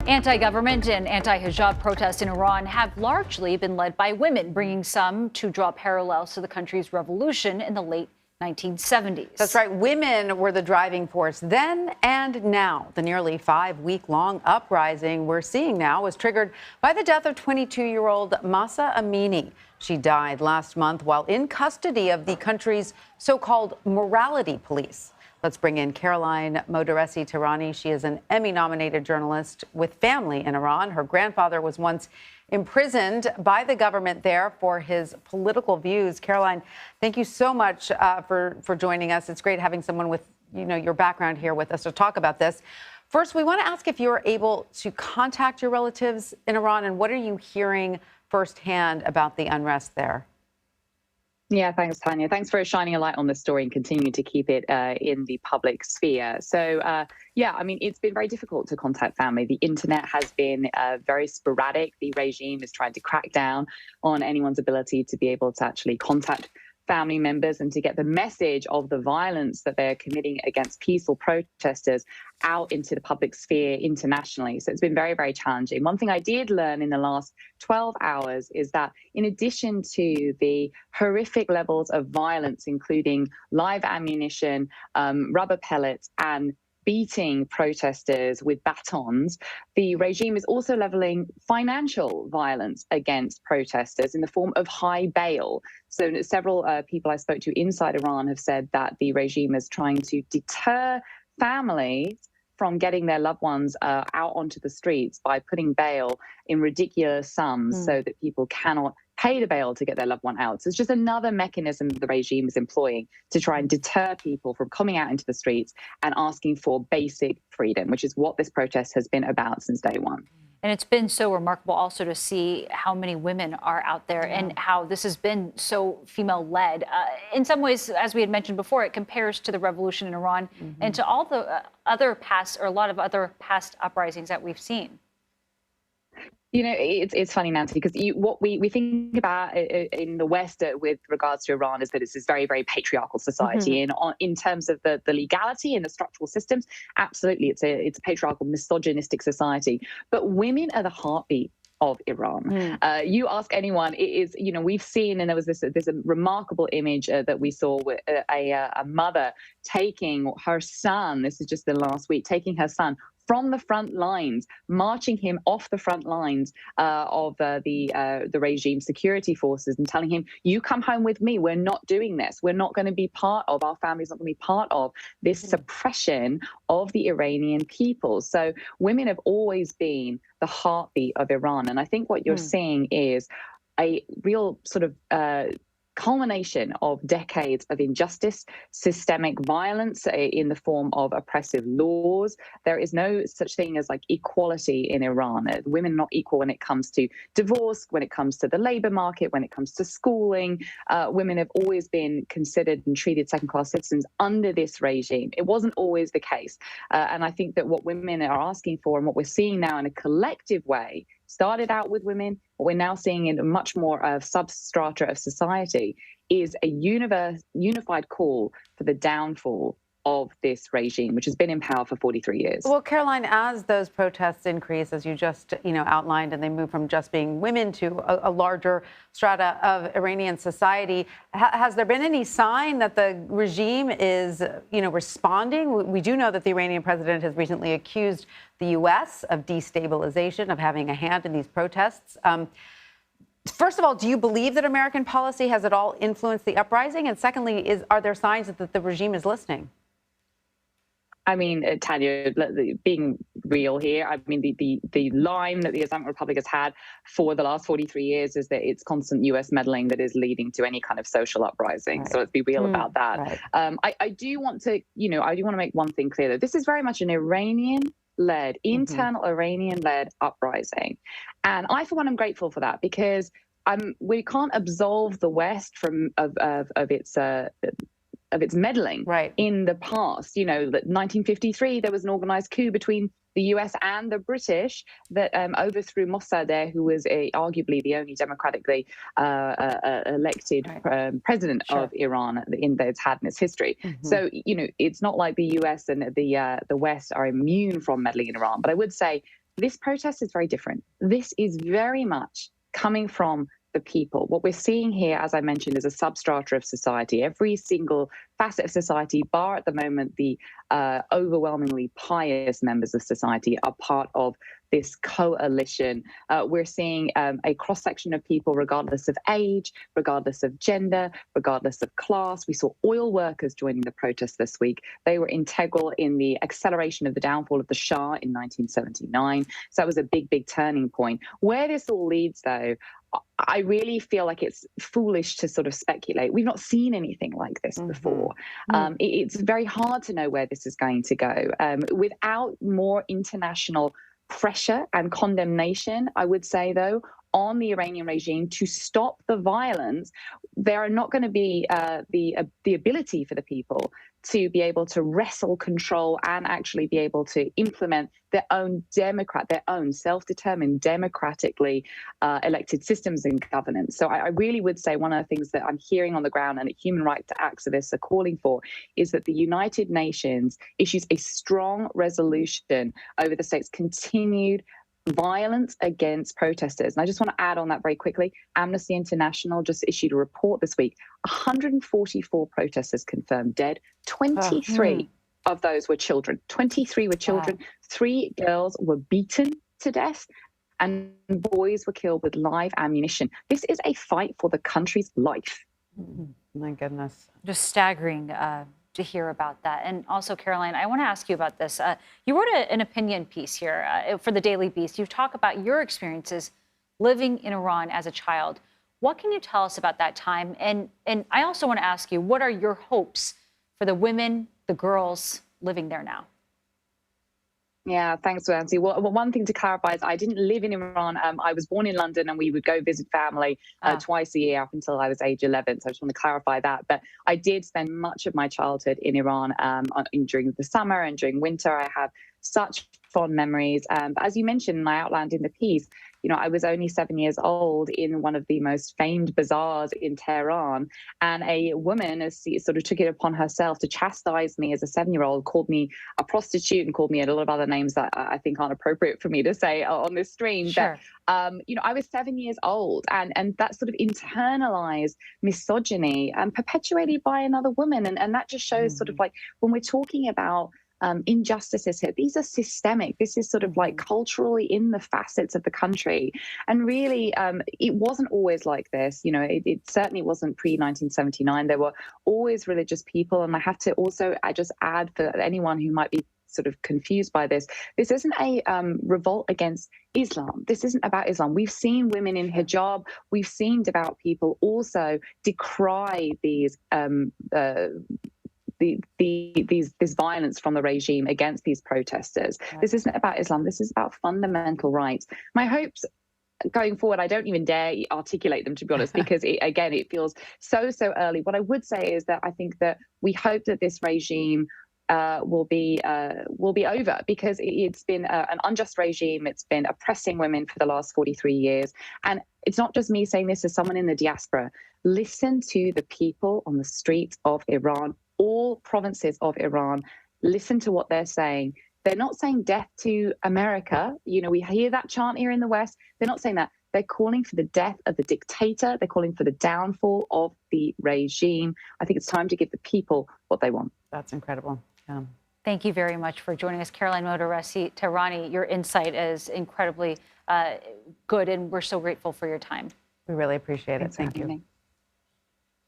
Anti-government and anti-hijab protests in Iran have largely been led by women, bringing some to draw parallels to the country's revolution in the late 1970s. That's right. Women were the driving force then and now. The nearly 5-week-long uprising we're seeing now was triggered by the death of 22-year-old Mahsa Amini. She died last month while in custody of the country's so-called morality police. Let's bring in Caroline Modarressy-Tehrani. She is an Emmy-nominated journalist with family in Iran. Her grandfather was once imprisoned by the government there for his political views. Caroline, thank you so much for joining us. It's great having someone with, your background here with us to talk about this. First, we want to ask if you were able to contact your relatives in Iran, and what are you hearing firsthand about the unrest there? Yeah, thanks, Tanya. Thanks for shining a light on this story and continuing to keep it in the public sphere. So, it's been very difficult to contact family. The internet has been very sporadic. The regime is trying to crack down on anyone's ability to be able to actually contact family members and to get the message of the violence that they're committing against peaceful protesters out into the public sphere internationally. So it's been very, very challenging. One thing I did learn in the last 12 hours is that in addition to the horrific levels of violence, including live ammunition, rubber pellets, and beating protesters with batons, the regime is also leveling financial violence against protesters in the form of high bail. So several people I spoke to inside Iran have said that the regime is trying to deter families from getting their loved ones out onto the streets by putting bail in ridiculous sums so that people cannot pay the bail to get their loved one out. So it's just another mechanism the regime is employing to try and deter people from coming out into the streets and asking for basic freedom, which is what this protest has been about since day one. And it's been so remarkable also to see how many women are out there and how this has been so female-led. In some ways, as we had mentioned before, it compares to the revolution in Iran and to all the other past, or a lot of other past uprisings that we've seen. It's funny, Nancy, because what we think about in the West with regards to Iran is that it's this very, very patriarchal society. And in terms of the legality and the structural systems, absolutely, it's a patriarchal, misogynistic society. But women are the heartbeat of Iran. You ask anyone, it is, we've seen, and there's a remarkable image that we saw with a mother taking her son, this is just the last week, taking her son from the front lines, marching him off the front lines of the regime security forces and telling him, you come home with me. We're not doing this. We're not going to be part of, our family's not going to be part of this suppression of the Iranian people. So women have always been the heartbeat of Iran. And I think what you're seeing is a real sort of culmination of decades of injustice, systemic violence in the form of oppressive laws. There is no such thing as equality in Iran. Women are not equal when it comes to divorce, when it comes to the labor market, when it comes to schooling. Women have always been considered and treated second-class citizens under this regime. It wasn't always the case. And I think that what women are asking for and what we're seeing now in a collective way started out with women. What we're now seeing in a much more of substrata of society is a unified call for the downfall of this regime, which has been in power for 43 years. Well, Caroline, as those protests increase, as you just outlined, and they move from just being women to a larger strata of Iranian society, has there been any sign that the regime is, responding? We do know that the Iranian president has recently accused the U.S. of destabilization, of having a hand in these protests. First of all, do you believe that American policy has at all influenced the uprising? And secondly, are there signs that the regime is listening? I mean, Tanya, being real here, I mean, the line that the Islamic Republic has had for the last 43 years is that it's constant U.S. meddling that is leading to any kind of social uprising. Right. So let's be real about that. Right. I do want to, make one thing clear, though. This is very much an Iranian-led, internal Iranian-led uprising. And I, for one, am grateful for that because we can't absolve the West of its meddling in the past. That 1953, there was an organized coup between the US and the British that overthrew Mossadegh, who was arguably the only democratically elected president of Iran that it's had in its history. So, it's not like the US and the West are immune from meddling in Iran. But I would say This protest is very different. This is very much coming from the people. What we're seeing here, as I mentioned, is a substrata of society. Every single facet of society, bar at the moment the overwhelmingly pious members of society, are part of this coalition. We're seeing a cross-section of people, regardless of age, regardless of gender, regardless of class. We saw oil workers joining the protest this week. They were integral in the acceleration of the downfall of the Shah in 1979. So that was a big, big turning point. Where this all leads, though, I really feel like it's foolish to sort of speculate. We've not seen anything like this before. It's very hard to know where this is going to go. Without more international pressure and condemnation, I would say, though, on the Iranian regime to stop the violence, there are not going to be the ability for the people to be able to wrestle control and actually be able to implement their own self-determined, democratically elected systems and governance. So I really would say one of the things that I'm hearing on the ground and that human rights activists are calling for is that the United Nations issues a strong resolution over the state's continued violence against protesters. And I just want to add on that very quickly. Amnesty International just issued a report this week. 144 protesters confirmed dead. 23 of those were children. 23 were children. Wow. 3 girls were beaten to death, and boys were killed with live ammunition. This is a fight for the country's life. My goodness. Just staggering to hear about that. And also, Caroline, I want to ask you about this. You wrote an opinion piece here for the Daily Beast. You talk about your experiences living in Iran as a child. What can you tell us about that time? And I also want to ask you, what are your hopes for the women, the girls living there now? Yeah, thanks, Nancy. Well, one thing to clarify is I didn't live in Iran. I was born in London, and we would go visit family twice a year up until I was age 11. So I just want to clarify that. But I did spend much of my childhood in Iran during the summer and during winter. I have such fond memories. But as you mentioned, and I outlined in the piece, you know, I was only 7 years old in one of the most famed bazaars in Tehran, and a woman sort of took it upon herself to chastise me as a 7-year-old, called me a prostitute and called me a lot of other names that I think aren't appropriate for me to say on this stream. Sure. But, you know, I was 7 years old, and that sort of internalized misogyny perpetuated by another woman. And that just shows sort of like when we're talking about injustices here, these are systemic. This is sort of like culturally in the facets of the country. And really, it wasn't always like this. You know, it certainly wasn't pre-1979. There were always religious people. And I have to also just add, for anyone who might be sort of confused by this isn't a revolt against Islam. This isn't about Islam. We've seen women in hijab. We've seen devout people also decry these this violence from the regime against these protesters. Right. This isn't about Islam. This is about fundamental rights. My hopes going forward, I don't even dare articulate them, to be honest, because it feels so early. What I would say is that I think that we hope that this regime will be over, because it's been an unjust regime. It's been oppressing women for the last 43 years. And it's not just me saying this as someone in the diaspora. Listen to the people on the streets of Iran, all provinces of Iran. Listen to what they're saying. They're not saying death to America. You know, we hear that chant here in the West. They're not saying that. They're calling for the death of the dictator. They're calling for the downfall of the regime. I think it's time to give the people what they want. That's incredible. Thank you very much for joining us, Caroline Modarressy-Tehrani. Your insight is incredibly good, and we're so grateful for your time. We really appreciate it. Thank you.